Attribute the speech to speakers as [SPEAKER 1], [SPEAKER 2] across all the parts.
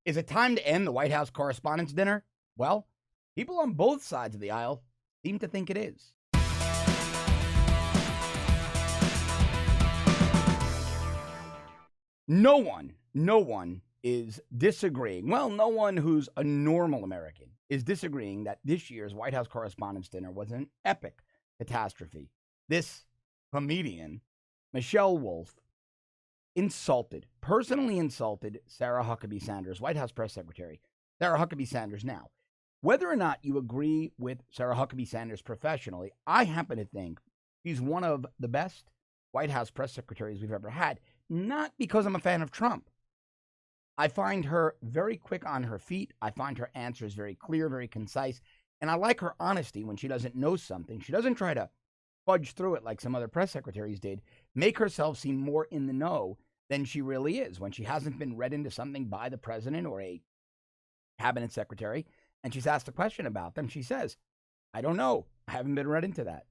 [SPEAKER 1] Is it time to end the White House Correspondents' Dinner? Well, people on both sides of the aisle seem to think it is. No one is disagreeing. Well, no one who's a normal American is disagreeing that this year's White House Correspondents' Dinner was an epic catastrophe. This comedian, Michelle Wolf, personally insulted Sarah Huckabee Sanders, White House press secretary. Sarah Huckabee Sanders. Now, whether or not you agree with Sarah Huckabee Sanders professionally, I happen to think she's one of the best White House press secretaries we've ever had, not because I'm a fan of Trump. I find her very quick on her feet. I find her answers very clear, very concise, and I like her honesty when she doesn't know something. She doesn't try to fudge through it like some other press secretaries did, make herself seem more in the know than she really is when she hasn't been read into something by the president or a cabinet secretary, and she's asked a question about them. She says, I don't know. I haven't been read into that.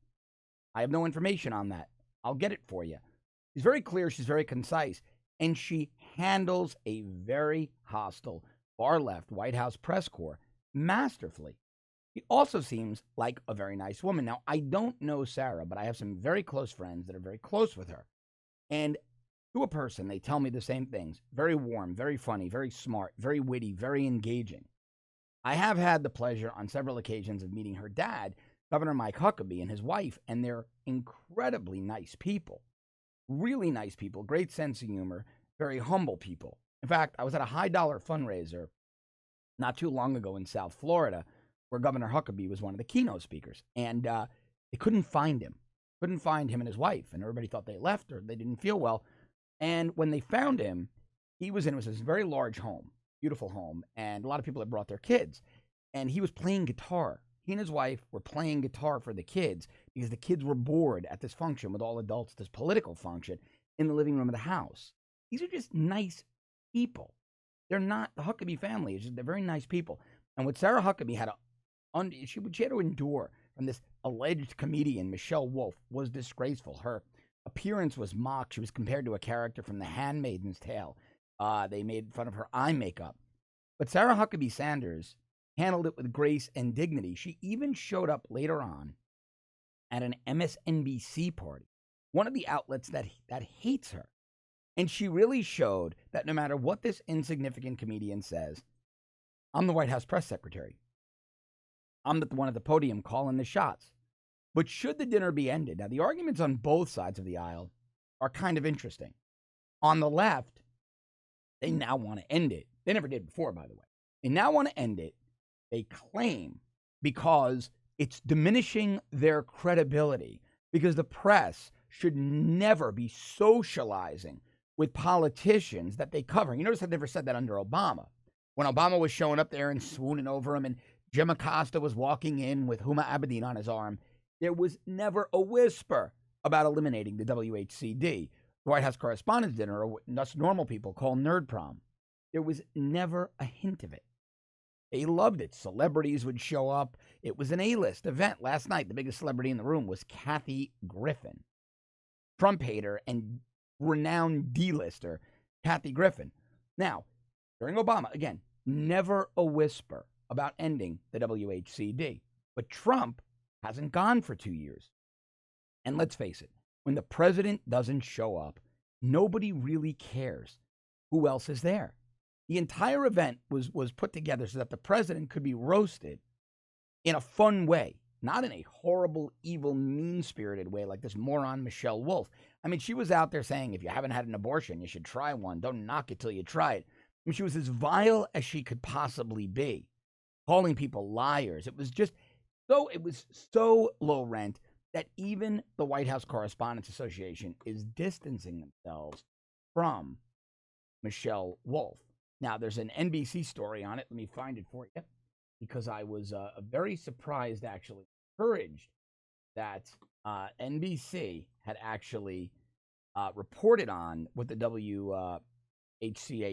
[SPEAKER 1] I have no information on that. I'll get it for you. She's very clear. She's very concise, and she handles a very hostile, far-left White House press corps masterfully. She also seems like a very nice woman. Now, I don't know Sarah, but I have some very close friends that are very close with her. And to a person, they tell me the same things. Very warm, very funny, very smart, very witty, very engaging. I have had the pleasure on several occasions of meeting her dad, Governor Mike Huckabee, and his wife, and they're incredibly nice people. Really nice people, great sense of humor, very humble people. In fact, I was at a high-dollar fundraiser not too long ago in South Florida where Governor Huckabee was one of the keynote speakers, and they couldn't find him. Couldn't find him and his wife, and everybody thought they left or they didn't feel well. And when they found him, it was this very large home, beautiful home, and a lot of people had brought their kids, and he was playing guitar. He and his wife were playing guitar for the kids because the kids were bored at this function with all adults, this political function, in the living room of the house. These are just nice people. They're not the Huckabee family. It's just, they're very nice people. And what Sarah Huckabee had to endure from this alleged comedian, Michelle Wolf, was disgraceful. Her appearance was mocked. She was compared to a character from The Handmaid's Tale. They made fun of her eye makeup. But Sarah Huckabee Sanders handled it with grace and dignity. She even showed up later on at an MSNBC party, one of the outlets that hates her. And she really showed that no matter what this insignificant comedian says, I'm the White House press secretary. I'm the one at the podium calling the shots. But should the dinner be ended? Now, the arguments on both sides of the aisle are kind of interesting. On the left, they now want to end it. They never did before, by the way. They now want to end it, they claim, because it's diminishing their credibility, because the press should never be socializing with politicians that they cover. You notice I never said that under Obama. When Obama was showing up there and swooning over him and Jim Acosta was walking in with Huma Abedin on his arm, there was never a whisper about eliminating the WHCD, the White House Correspondents' Dinner, or what us normal people call Nerd Prom. There was never a hint of it. They loved it. Celebrities would show up. It was an A-list event. Last night, the biggest celebrity in the room was Kathy Griffin, Trump hater and renowned D-lister Kathy Griffin. Now, during Obama, again, never a whisper about ending the WHCD. But Trump hasn't gone for 2 years. And let's face it, when the president doesn't show up, nobody really cares who else is there. The entire event was put together so that the president could be roasted in a fun way, not in a horrible, evil, mean-spirited way like this moron Michelle Wolf. I mean, she was out there saying, if you haven't had an abortion, you should try one. Don't knock it till you try it. I mean, she was as vile as she could possibly be, calling people liars. It was so low rent that even the White House Correspondents Association is distancing themselves from Michelle Wolf. Now, there's an NBC story on it. Let me find it for you, because I was very surprised, actually, encouraged that NBC had actually reported on what the WHCA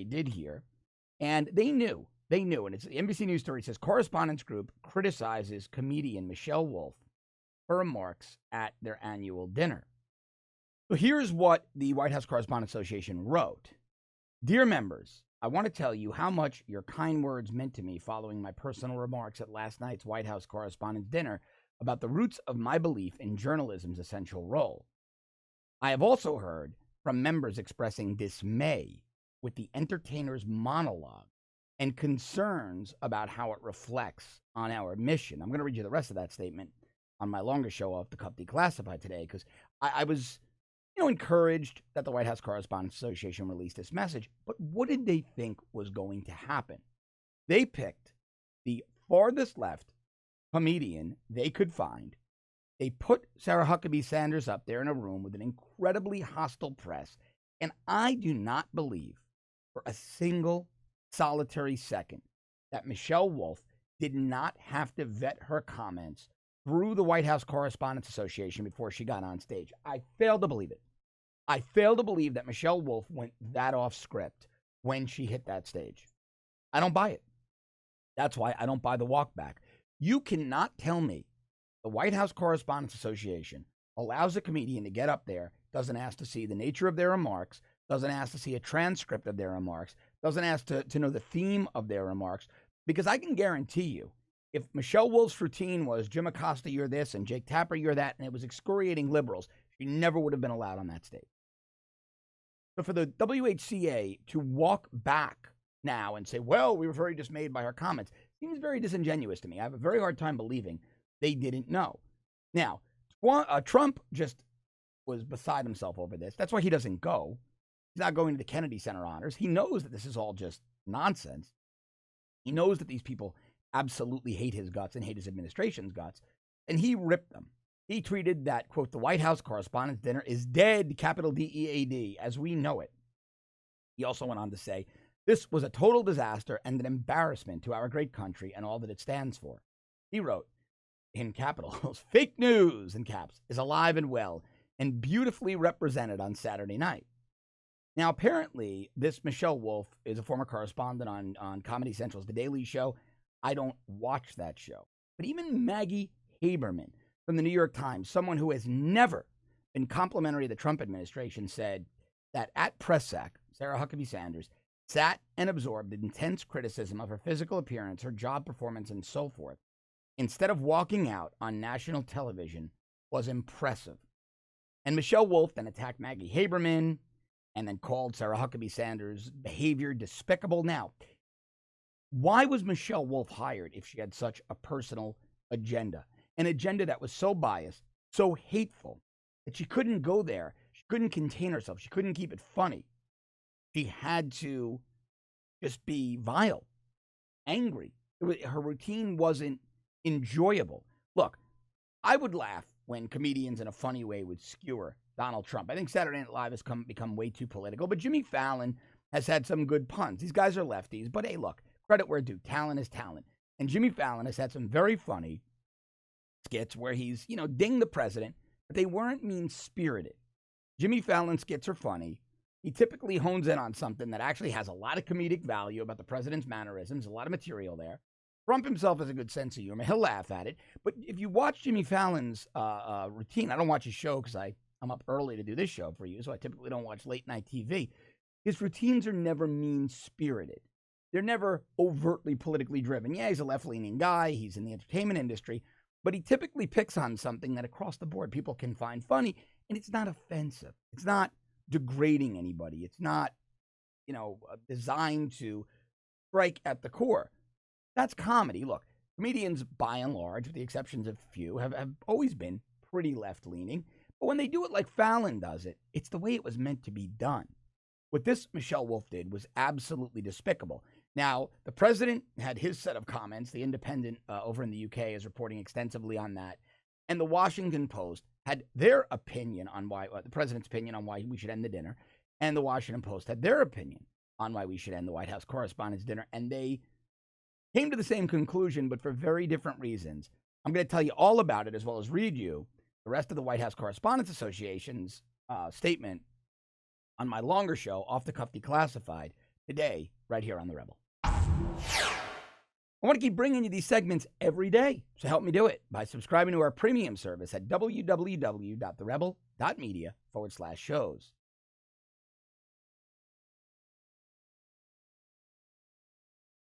[SPEAKER 1] did here. And they knew, and it's the NBC News story. It says, Correspondents Group criticizes comedian Michelle Wolf for remarks at their annual dinner. So here's what the White House Correspondents Association wrote. Dear members, I want to tell you how much your kind words meant to me following my personal remarks at last night's White House Correspondents' dinner about the roots of my belief in journalism's essential role. I have also heard from members expressing dismay with the entertainer's monologue and concerns about how it reflects on our mission. I'm going to read you the rest of that statement on my longer show off the cuff declassified today, because I was encouraged that the White House Correspondents Association released this message. But what did they think was going to happen? They picked the farthest left comedian they could find. They put Sarah Huckabee Sanders up there in a room with an incredibly hostile press. And I do not believe for a single solitary second that Michelle Wolf did not have to vet her comments through the White House Correspondents Association before she got on stage. I fail to believe it. I fail to believe that Michelle Wolf went that off script when she hit that stage. I don't buy it. That's why I don't buy the walk back. You cannot tell me the White House Correspondents Association allows a comedian to get up there, doesn't ask to see the nature of their remarks, doesn't ask to see a transcript of their remarks, doesn't ask to know the theme of their remarks, because I can guarantee you, if Michelle Wolf's routine was Jim Acosta, you're this, and Jake Tapper, you're that, and it was excoriating liberals, she never would have been allowed on that stage. So for the WHCA to walk back now and say, well, we were very dismayed by her comments, seems very disingenuous to me. I have a very hard time believing they didn't know. Now, Trump just was beside himself over this. That's why he doesn't go. He's not going to the Kennedy Center honors. He knows that this is all just nonsense. He knows that these people absolutely hate his guts and hate his administration's guts, and he ripped them. He tweeted that, quote, the White House Correspondents' Dinner is dead, capital D-E-A-D, as we know it. He also went on to say, this was a total disaster and an embarrassment to our great country and all that it stands for. He wrote, in capitals, fake news, in caps, is alive and well and beautifully represented on Saturday night. Now, apparently, this Michelle Wolf is a former correspondent on Comedy Central's The Daily Show. I don't watch that show. But even Maggie Haberman from the New York Times, someone who has never been complimentary of the Trump administration, said that at PressSac, Sarah Huckabee Sanders sat and absorbed intense criticism of her physical appearance, her job performance, and so forth, instead of walking out on national television, was impressive. And Michelle Wolf then attacked Maggie Haberman and then called Sarah Huckabee Sanders' behavior despicable. Now, why was Michelle Wolf hired if she had such a personal agenda? An agenda that was so biased, so hateful, that she couldn't go there. She couldn't contain herself. She couldn't keep it funny. She had to just be vile, angry. Her routine wasn't enjoyable. Look, I would laugh when comedians in a funny way would skewer Donald Trump. I think Saturday Night Live has become way too political, but Jimmy Fallon has had some good puns. These guys are lefties, but hey, look, credit where due. Talent is talent. And Jimmy Fallon has had some very funny skits where he's, ding the president, but they weren't mean-spirited. Jimmy Fallon skits are funny. He typically hones in on something that actually has a lot of comedic value about the president's mannerisms, a lot of material there. Trump himself has a good sense of humor. He'll laugh at it. But if you watch Jimmy Fallon's routine, I don't watch his show because I'm up early to do this show for you, so I typically don't watch late-night TV. His routines are never mean-spirited. They're never overtly politically driven. Yeah, he's a left-leaning guy. He's in the entertainment industry. But he typically picks on something that across the board people can find funny, and it's not offensive. It's not degrading anybody. It's not, designed to strike at the core. That's comedy. Look, comedians, by and large, with the exceptions of few, have always been pretty left-leaning. But when they do it like Fallon does it, it's the way it was meant to be done. What this Michelle Wolf did was absolutely despicable. Now, the president had his set of comments. The Independent over in the UK is reporting extensively on that. And the Washington Post had their opinion on why, the president's opinion on why we should end the dinner. And the Washington Post had their opinion on why we should end the White House Correspondents' Dinner. And they came to the same conclusion, but for very different reasons. I'm going to tell you all about it, as well as read you the rest of the White House Correspondents Association's statement on my longer show, Off the Cuff Declassified, today, right here on The Rebel. I want to keep bringing you these segments every day, so help me do it by subscribing to our premium service at www.therebel.media/shows.